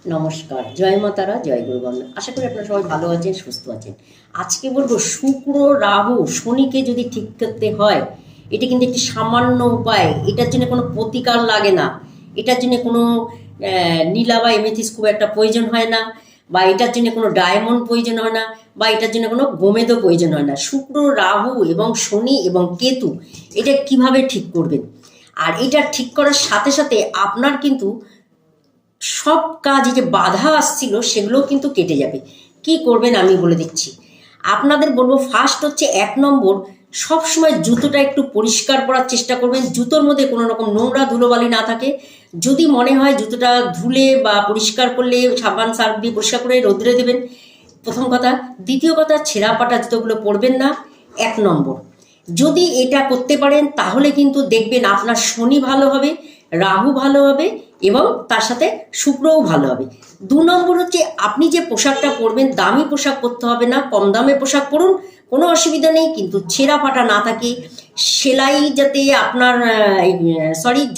নমস্কার, জয় মা তারা, জয় গুরু বন্দনা। আশা করি আপনারা সবাই ভালো আছেন, সুস্থ আছেন। আজকে বলবো শুক্র রাহু শনিকে যদি ঠিক করতে হয়, এটা কিন্তু একটি সামান্য উপায়। এটার জন্য কোনো প্রতিকার লাগে না, এটার জন্য কোনো নীলা বা এমেথিস খুব একটা প্রয়োজন হয় না, বা এটার জন্য কোনো ডায়মন্ড প্রয়োজন হয় না, বা এটার জন্য কোনো গোমেদও প্রয়োজন হয় না। শুক্র রাহু এবং শনি এবং কেতু এটা কিভাবে ঠিক করবেন, আর এটা ঠিক করার সাথে সাথে আপনার কিন্তু সব কাজে যে বাধা আসছিল সেগুলোও কিন্তু কেটে যাবে। কি করবেন আমি বলে দিচ্ছি। আপনাদের বলবো, ফার্স্ট হচ্ছে 1 নম্বর, সবসময় জুতোটা একটু পরিষ্কার করার চেষ্টা করবেন। জুতোর মধ্যে কোনো রকম নোংরা ধুলোবালি না থাকে। যদি মনে হয় জুতোটা ধুলে বা পরিষ্কার করলে সাবান সার্ফ দিয়ে পরিষ্কার করে রোদ্রে দেবেন, প্রথম কথা। দ্বিতীয় কথা, ছেঁড়া পাটা জুতোগুলো পরবেন না, 1 নম্বর। যদি এটা করতে পারেন তাহলে কিন্তু দেখবেন আপনার শনি ভালো হবে, রাহু ভালো হবে এবং তার সাথে শুক্রও ভালো হবে। 2 নম্বর হচ্ছে, আপনি যে পোশাকটা পরবেন দামি পোশাক পরতে হবে না, কম দামে পোশাক পরুন, কোনো অসুবিধা নেই, কিন্তু ছেঁড়া ফাটা না থাকে, সেলাই যাতে আপনার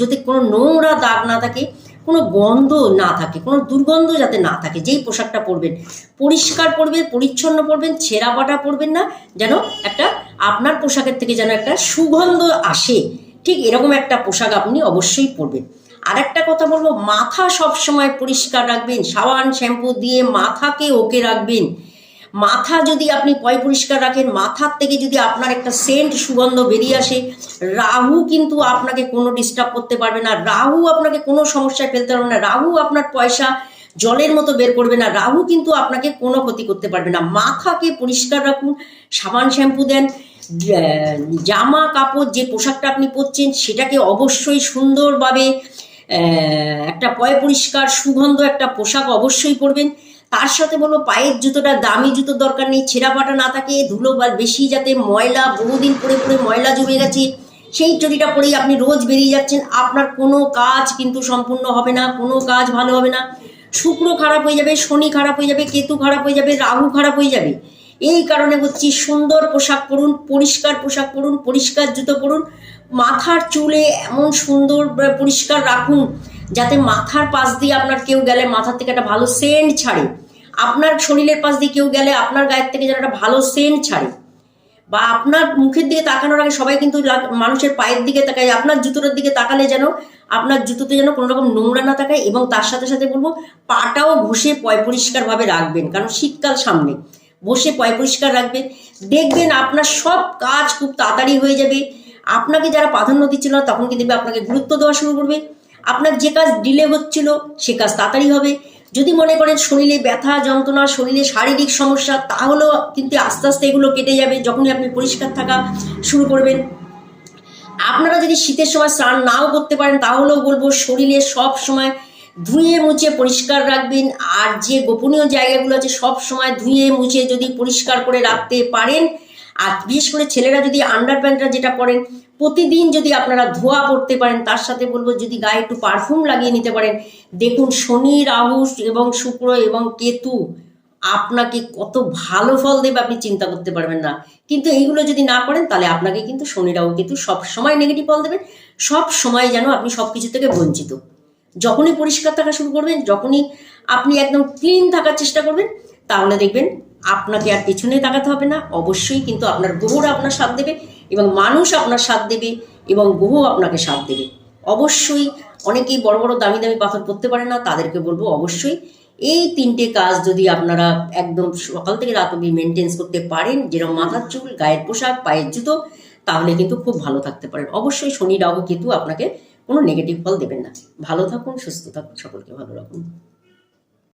যাতে কোনো নোংরা দাগ না থাকে, কোনো গন্ধ না থাকে, কোনো দুর্গন্ধ যাতে না থাকে। যেই পোশাকটা পরবেন পরিষ্কার পরবেন, পরিচ্ছন্ন পরবেন, ছেঁড়া ফাটা পরবেন না, যেন একটা আপনার পোশাকের থেকে যেন একটা সুগন্ধ আসে, ঠিক এরকম একটা পোশাক আপনি অবশ্যই পরবেন। আর একটা কথা বলবো, মাথা সব সময় পরিষ্কার রাখবেন, সাবান শ্যাম্পু দিয়ে মাথাকে ওকে রাখবেন। মাথা যদি আপনি পরিষ্কার রাখেন, মাথার থেকে যদি আপনার একটা সেন্ট সুগন্ধ বেরিয়ে আসে, রাহু কিন্তু আপনাকে কোনো ডিস্টার্ব করতে পারবে না, রাহু আপনাকে কোনো সমস্যায় ফেলতে পারবে না, রাহু আপনার পয়সা জলের মতো বের করবে না, রাহু কিন্তু আপনাকে কোনো ক্ষতি করতে পারবে না। মাথাকে পরিষ্কার রাখুন, সাবান শ্যাম্পু দেন, জামা কাপড় যে পোশাকটা আপনি পরছেন সেটাকে অবশ্যই সুন্দরভাবে একটা পরিষ্কার সুগন্ধ একটা পোশাক অবশ্যই পরবেন। তার সাথে বলবো, পায়ের জুতোটা দামি জুতোর দরকার নেই, ছেঁড়া ফাটা না থাকে, ধুলো বা বেশি যাতে ময়লা বহুদিন পরে পরে ময়লা জমে গেছে সেই চটিটা পরেই আপনি রোজ বেরিয়ে যাচ্ছেন, আপনার কোনো কাজ কিন্তু সম্পূর্ণ হবে না, কোনো কাজ ভালো হবে না। শুক্র খারাপ হয়ে যাবে, শনি খারাপ হয়ে যাবে, কেতু খারাপ হয়ে যাবে, রাহু খারাপ হয়ে যাবে। এই কারণে বলছি, সুন্দর পোশাক পরুন, পরিষ্কার পোশাক পরুন, পরিষ্কার জুতো পরুন, মাথার চুলে এমন সুন্দর পরিষ্কার রাখুন যাতে মাথার পাশ দিয়ে আপনার কেউ গেলে মাথার থেকে একটা ভালো সেন্ট ছাড়ে, আপনার শরীরের পাশ দিয়ে কেউ গেলে আপনার গায়ের থেকে যেন একটা ভালো সেন্ট ছাড়ে, বা আপনার মুখের দিকে তাকানোর আগে সবাই কিন্তু মানুষের পায়ের দিকে তাকায়, আপনার জুতোটার দিকে তাকালে যেন আপনার জুতোতে যেন কোনো রকম নোংরা না তাকায়। এবং তার সাথে সাথে বলবো, পাটাও ঘষে পরিষ্কারভাবে রাখবেন, কারণ শীতকাল সামনে, বসে পরিষ্কার রাখবেন। দেখবেন আপনার সব কাজ খুব তাড়াতাড়ি হয়ে যাবে। আপনাকে যারা প্রাধান্য দিচ্ছিল না তখন কিন্তু আপনাকে গুরুত্ব দেওয়া শুরু করবে। আপনার যে কাজ ডিলে হচ্ছিল সে কাজ তাড়াতাড়ি হবে। যদি মনে করেন শরীরে ব্যথা যন্ত্রণা, শরীরে শারীরিক সমস্যা, তাহলেও কিন্তু আস্তে আস্তে এগুলো কেটে যাবে যখনই আপনি পরিষ্কার থাকা শুরু করবেন। আপনারা যদি শীতের সময় স্নান নাও করতে পারেন তাহলেও বলবো, শরীরে সব সময় ধুয়ে মুছে পরিষ্কার রাখবেন। আর যে গোপনীয় জায়গাগুলো আছে সব সময় ধুয়ে মুছে যদি পরিষ্কার করে রাখতে পারেন, আর বিশেষ করে ছেলেরা যদি আন্ডার প্যান্টটা যেটা পরেন প্রতিদিন যদি আপনারা ধোয়া পড়তে পারেন, তার সাথে বলবো যদি গায়ে একটু পারফিউম লাগিয়ে নিতে পারেন, দেখুন শনি রাহু এবং শুক্র এবং কেতু আপনাকে কত ভালো ফল দেবে আপনি চিন্তা করতে পারবেন না। কিন্তু এইগুলো যদি না করেন তাহলে আপনাকে কিন্তু শনি রাহু কেতু সব সময় নেগেটিভ ফল দেবে, সব সময় যেন আপনি সব কিছু থেকে বঞ্চিত। যখনই পরিষ্কার থাকা শুরু করবেন, যখনই আপনি একদম ক্লিন থাকার চেষ্টা করবেন, তাহলে দেখবেন আপনাকে আর পেছনে তাকাতে হবে না। অবশ্যই কিন্তু আপনার গ্রহরা আপনার সাথ দেবে এবং মানুষ আপনার সাথ দেবে এবং গ্রহ আপনাকে সাথ দেবে। অবশ্যই অনেকেই বড় বড় দামি দামি পাথর পরতে পারে না, তাদেরকে বলবো অবশ্যই এই 3টে কাজ যদি আপনারা একদম সকাল থেকে রাত অবধি মেনটেন্স করতে পারেন, যেরকম মাথার চুল, গায়ের পোশাক, পায়ের জুতো, তাহলে কিন্তু খুব ভালো থাকতে পারেন। অবশ্যই শনি রাহু কেতু আপনাকে কোনো নেগেটিভ ফল দেবেন না। ভালো থাকুন, সুস্থ থাকুন, সকলকে ভালো রাখুন।